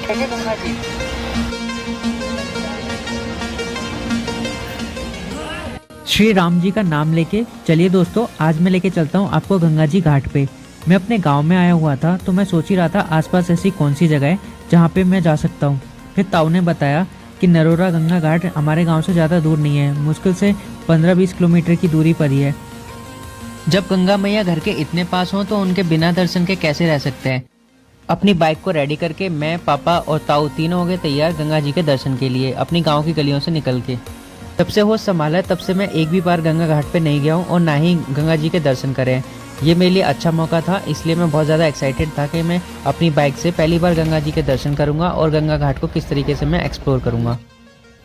गंगा जी। श्री राम जी का नाम लेके चलिए दोस्तों, आज मैं लेके चलता हूँ आपको गंगा जी घाट पे। मैं अपने गांव में आया हुआ था तो मैं सोच ही रहा था आसपास ऐसी कौन सी जगह है जहाँ पे मैं जा सकता हूँ। फिर ताऊ ने बताया कि नरोरा गंगा घाट हमारे गांव से ज़्यादा दूर नहीं है, मुश्किल से 15-20 किलोमीटर की दूरी पर ही है। जब गंगा मैया घर के इतने पास हों तो उनके बिना दर्शन के कैसे रह सकते हैं। अपनी बाइक को रेडी करके मैं, पापा और ताऊ तीनों हो गए तैयार गंगा जी के दर्शन के लिए अपनी गांव की गलियों से निकल के। तब से होश संभाला है, तब से मैं एक भी बार गंगा घाट पे नहीं गया हूँ और ना ही गंगा जी के दर्शन करे हैं। ये मेरे लिए अच्छा मौका था, इसलिए मैं बहुत ज़्यादा एक्साइटेड था कि मैं अपनी बाइक से पहली बार गंगा जी के दर्शन करूँगा और गंगा घाट को किस तरीके से मैं एक्सप्लोर करूँगा।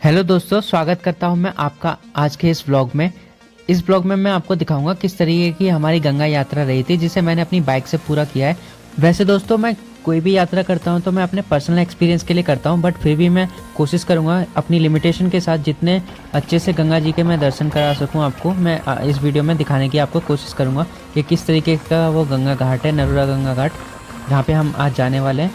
हेलो दोस्तों, स्वागत करता हूँ मैं आपका आज के इस व्लॉग में। इस व्लॉग में मैं आपको दिखाऊंगा किस तरीके की हमारी गंगा यात्रा रही थी, जिसे मैंने अपनी बाइक से पूरा किया है। वैसे दोस्तों, मैं कोई भी यात्रा करता हूं तो मैं अपने पर्सनल एक्सपीरियंस के लिए करता हूं, बट फिर भी मैं कोशिश करूंगा अपनी लिमिटेशन के साथ जितने अच्छे से गंगा जी के मैं दर्शन करा सकूं आपको, मैं इस वीडियो में दिखाने की आपको कोशिश करूंगा कि किस तरीके का वो गंगा घाट है, नरोरा गंगा घाट, जहाँ पे हम आज जाने वाले हैं।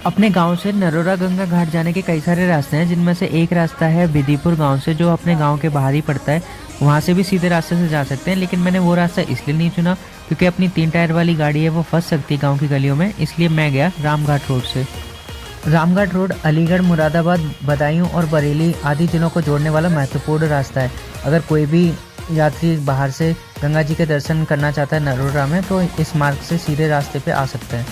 अपने गांव से नरोरा गंगा घाट जाने के कई सारे रास्ते हैं, जिनमें से एक रास्ता है बिदीपुर गांव से, जो अपने गांव के बाहर ही पड़ता है। वहां से भी सीधे रास्ते से जा सकते हैं, लेकिन मैंने वो रास्ता इसलिए नहीं चुना क्योंकि अपनी 3 टायर वाली गाड़ी है, वो फंस सकती है गांव की गलियों में, इसलिए मैं गया रामघाट रोड से। रामघाट रोड अलीगढ़, मुरादाबाद, बदायूं और बरेली आदि जिलों को जोड़ने वाला महत्वपूर्ण रास्ता है। अगर कोई भी यात्री बाहर से गंगा जी के दर्शन करना चाहता है नरोरा में, तो इस मार्ग से सीधे रास्ते पे आ सकते हैं।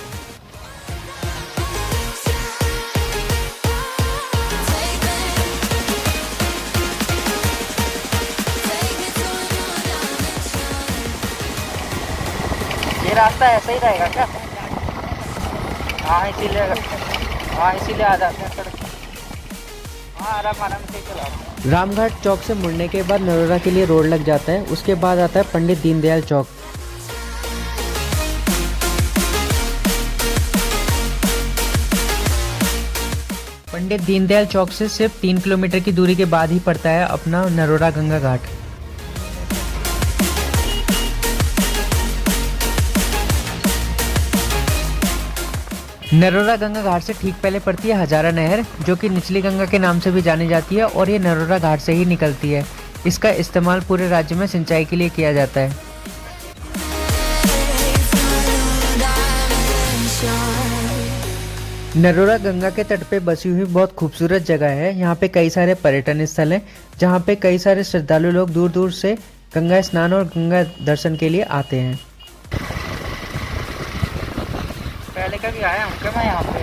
ये रास्ता ऐसा ही रहेगा क्या? हाँ इसीलिए आ जाते हैं सड़क। हाँ आराम आराम से चला। रामघाट चौक से मुड़ने के बाद नरोरा के लिए रोड लग जाता है, उसके बाद आता है पंडित दीनदयाल चौक। पंडित दीनदयाल चौक से सिर्फ 3 किलोमीटर की दूरी के बाद ही पड़ता है अपना नरोरा गंगा घाट। नरोरा गंगा घाट से ठीक पहले पड़ती है हजारा नहर, जो कि निचली गंगा के नाम से भी जानी जाती है, और ये नरोरा घाट से ही निकलती है। इसका इस्तेमाल पूरे राज्य में सिंचाई के लिए किया जाता है। नरोरा गंगा के तट पे बसी हुई बहुत खूबसूरत जगह है। यहाँ पे कई सारे पर्यटन स्थल हैं, जहाँ पे कई सारे श्रद्धालु लोग दूर दूर से गंगा स्नान और गंगा दर्शन के लिए आते हैं। पहले कभी आया हूँ क्या मैं यहाँ पे?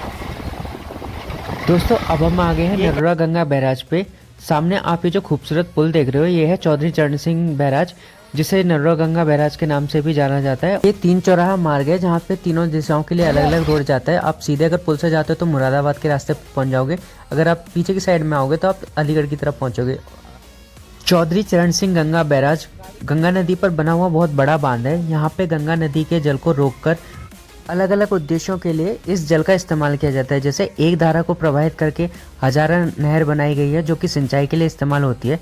दोस्तों, अब हम आ गए हैं नरोरा गंगा बैराज पे। सामने आप ये जो खूबसूरत पुल देख रहे हो, ये है चौधरी चरण सिंह बैराज, जिसे नरोरा गंगा बैराज के नाम से भी जाना जाता है। ये 3 चौराहा मार्ग है, जहाँ पे तीनों दिशाओं के लिए अलग अलग रोड जाता है। आप सीधे अगर पुल से जाते हो तो मुरादाबाद के रास्ते पहुँच जाओगे, अगर आप पीछे की साइड में आओगे तो आप अलीगढ़ की तरफ पहुँचोगे। चौधरी चरण सिंह गंगा बैराज गंगा नदी पर बना हुआ बहुत बड़ा बांध है। यहाँ पे गंगा नदी के जल को रोककर अलग अलग उद्देश्यों के लिए इस जल का इस्तेमाल किया जाता है। जैसे एक धारा को प्रवाहित करके हजारा नहर बनाई गई है, जो कि सिंचाई के लिए इस्तेमाल होती है।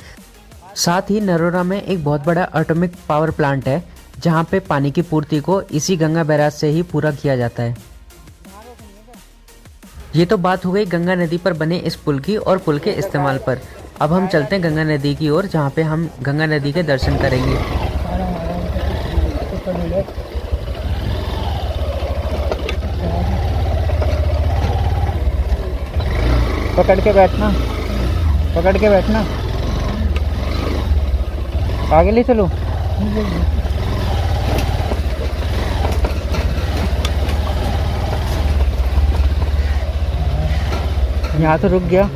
साथ ही नरोरा में एक बहुत बड़ा एटॉमिक पावर प्लांट है, जहां पे पानी की पूर्ति को इसी गंगा बैराज से ही पूरा किया जाता है। ये तो बात हो गई गंगा नदी पर बने इस पुल की और पुल के इस्तेमाल पर। अब हम चलते हैं गंगा नदी की ओर, जहाँ पे हम गंगा नदी के दर्शन करेंगे। पकड़ के बैठना, पकड़ के बैठना। आगे ले चलो। यहाँ तो रुक गया,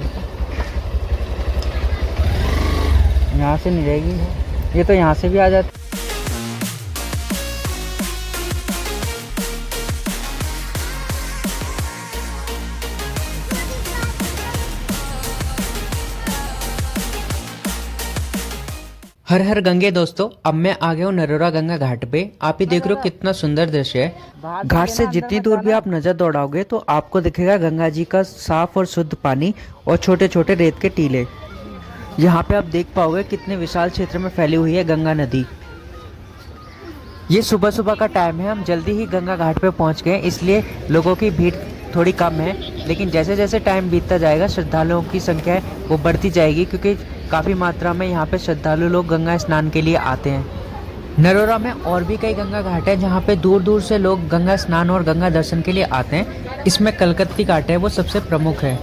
यहाँ से नहीं जाएगी, ये तो यहाँ से भी आ जाती। हर हर गंगे दोस्तों, अब मैं आ गया हूँ नरोरा गंगा घाट पे। आप ही देख रहे हो कितना सुंदर दृश्य है। घाट से जितनी दूर भी आप नजर दौड़ाओगे तो आपको दिखेगा गंगा जी का साफ और शुद्ध पानी और छोटे छोटे रेत के टीले। यहाँ पे आप देख पाओगे कितने विशाल क्षेत्र में फैली हुई है गंगा नदी। ये सुबह सुबह का टाइम है, हम जल्दी ही गंगा घाट पे पहुंच गए, इसलिए लोगों की भीड़ थोड़ी कम है। लेकिन जैसे जैसे टाइम बीतता जाएगा श्रद्धालुओं की संख्या है वो बढ़ती जाएगी, क्योंकि काफ़ी मात्रा में यहाँ पे श्रद्धालु लोग गंगा स्नान के लिए आते हैं। नरोरा में और भी कई गंगा घाट है जहाँ पे दूर दूर से लोग गंगा स्नान और गंगा दर्शन के लिए आते हैं। इसमें कलकत्ती घाट है वो सबसे प्रमुख है।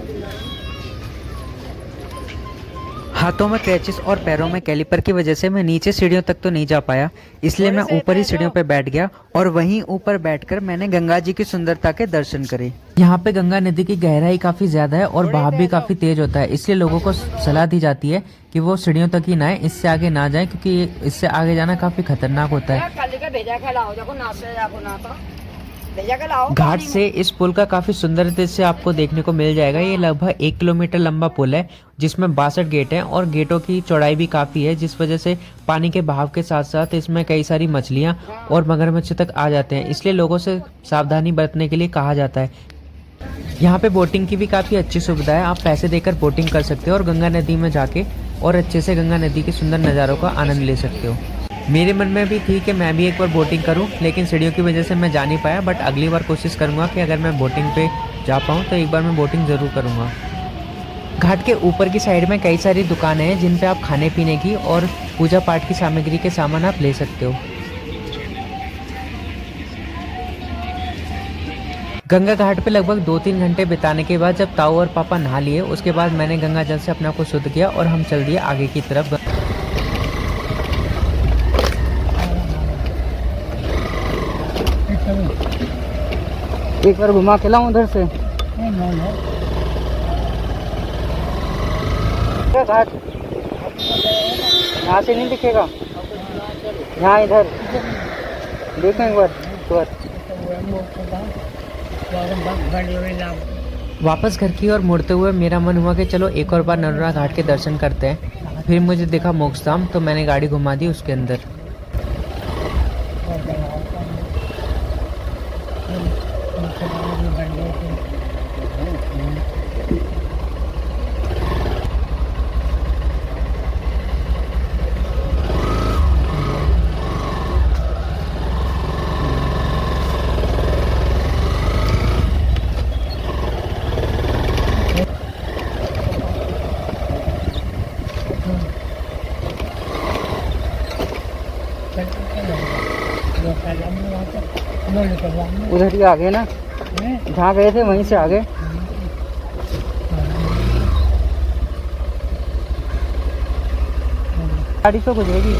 हाथों में क्रैचेस और पैरों में कैलिपर की वजह से मैं नीचे सीढ़ियों तक तो नहीं जा पाया, इसलिए मैं ऊपर ही सीढ़ियों पर बैठ गया और वहीं ऊपर बैठकर मैंने गंगा जी की सुंदरता के दर्शन करे। यहाँ पे गंगा नदी की गहराई काफी ज्यादा है और बहाव भी काफी तेज होता है, इसलिए लोगों को सलाह दी जाती है कि वो सीढ़ियों तक ही ना आए, इससे आगे ना जाए, क्योंकि इससे आगे जाना काफी खतरनाक होता है। घाट से इस पुल का काफी सुंदर दृश्य आपको देखने को मिल जाएगा। ये लगभग 1 किलोमीटर लंबा पुल है जिसमें 62 गेट हैं और गेटों की चौड़ाई भी काफी है, जिस वजह से पानी के बहाव के साथ साथ इसमें कई सारी मछलियां और मगरमच्छ तक आ जाते हैं, इसलिए लोगों से सावधानी बरतने के लिए कहा जाता है। यहाँ पे बोटिंग की भी काफी अच्छी सुविधा है, आप पैसे देकर बोटिंग कर सकते हो और गंगा नदी में जाके और अच्छे से गंगा नदी के सुंदर नज़ारों का आनंद ले सकते हो। मेरे मन में भी थी कि मैं भी एक बार बोटिंग करूं, लेकिन सीढ़ियों की वजह से मैं जा नहीं पाया, बट अगली बार कोशिश करूंगा कि अगर मैं बोटिंग पे जा पाऊं तो एक बार मैं बोटिंग ज़रूर करूंगा। घाट के ऊपर की साइड में कई सारी दुकानें हैं जिन पे आप खाने पीने की और पूजा पाठ की सामग्री के सामान आप ले सकते हो। गंगा घाट पे लगभग 2-3 घंटे बिताने के बाद जब ताऊ और पापा नहा लिए, उसके बाद मैंने गंगा जल से अपने आप को शुद्ध किया और हम चल दिए आगे की तरफ। एक बार घुमा के लाऊं उधर से। घाट यहाँ से नहीं दिखेगा, यहाँ इधर देखें एक बार। वापस घर की ओर मुड़ते हुए मेरा मन हुआ कि चलो एक और बार नरोरा घाट के दर्शन करते हैं। फिर मुझे दिखा मोक्षधाम, तो मैंने गाड़ी घुमा दी उसके अंदर। उधर ही आगे ना, जहाँ गए थे वहीं से आगे। गाड़ी तो गुजरेगी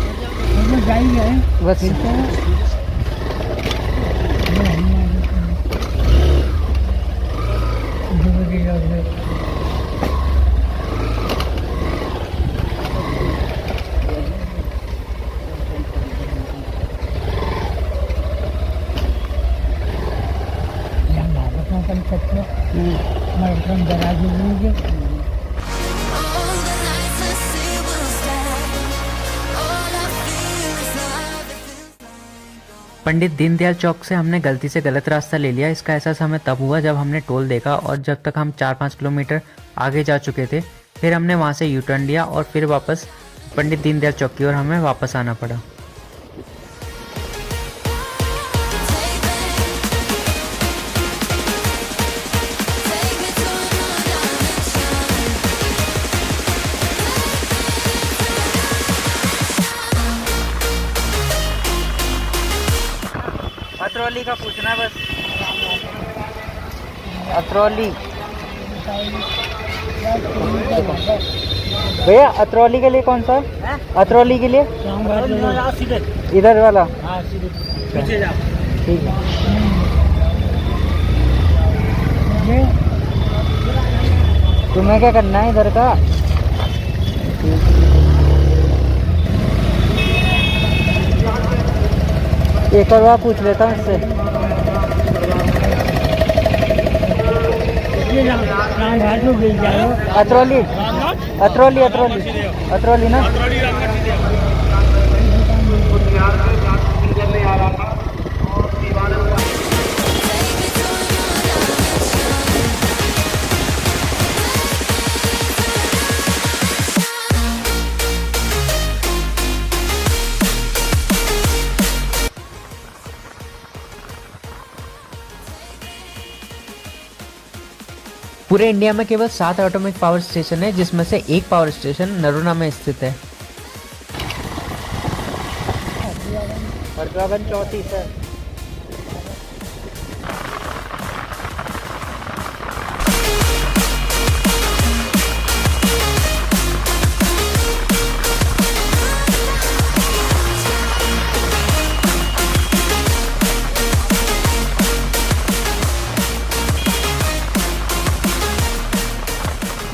बस। पंडित दीनदयाल चौक से हमने गलती से गलत रास्ता ले लिया। इसका एहसास हमें तब हुआ जब हमने टोल देखा और जब तक हम 4-5 किलोमीटर आगे जा चुके थे, फिर हमने वहाँ से यू टर्न लिया और फिर वापस पंडित दीनदयाल चौक की ओर हमें वापस आना पड़ा। अतरौली का पूछना बस। अतरौली भैया, अतरौली के लिए कौन सा? अतरौली के लिए इधर वाला। ठीक है। तुम्हें क्या करना है इधर का? एक और बार पूछ लेता हूँ इससे। अतरौली अतरौली अतरौली अतरौली ना। पूरे इंडिया में केवल 7 एटॉमिक पावर स्टेशन है, जिसमें से एक पावर स्टेशन नरोना में स्थित है। और 34 है।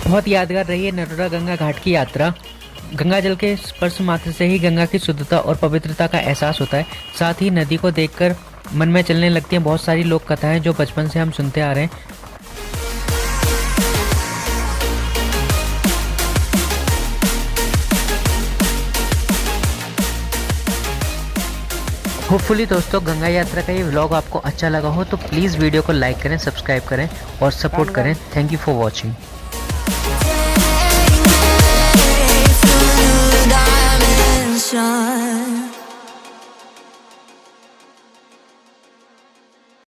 बहुत यादगार रही है नरोरा गंगा घाट की यात्रा। गंगा जल के स्पर्श मात्र से ही गंगा की शुद्धता और पवित्रता का एहसास होता है। साथ ही नदी को देखकर मन में चलने लगती हैं बहुत सारी लोक कथाएं जो बचपन से हम सुनते आ रहे हैं। होपफुली दोस्तों गंगा यात्रा का ये व्लॉग आपको अच्छा लगा हो तो प्लीज़ वीडियो को लाइक करें, सब्सक्राइब करें और सपोर्ट करें। Thank you for watching.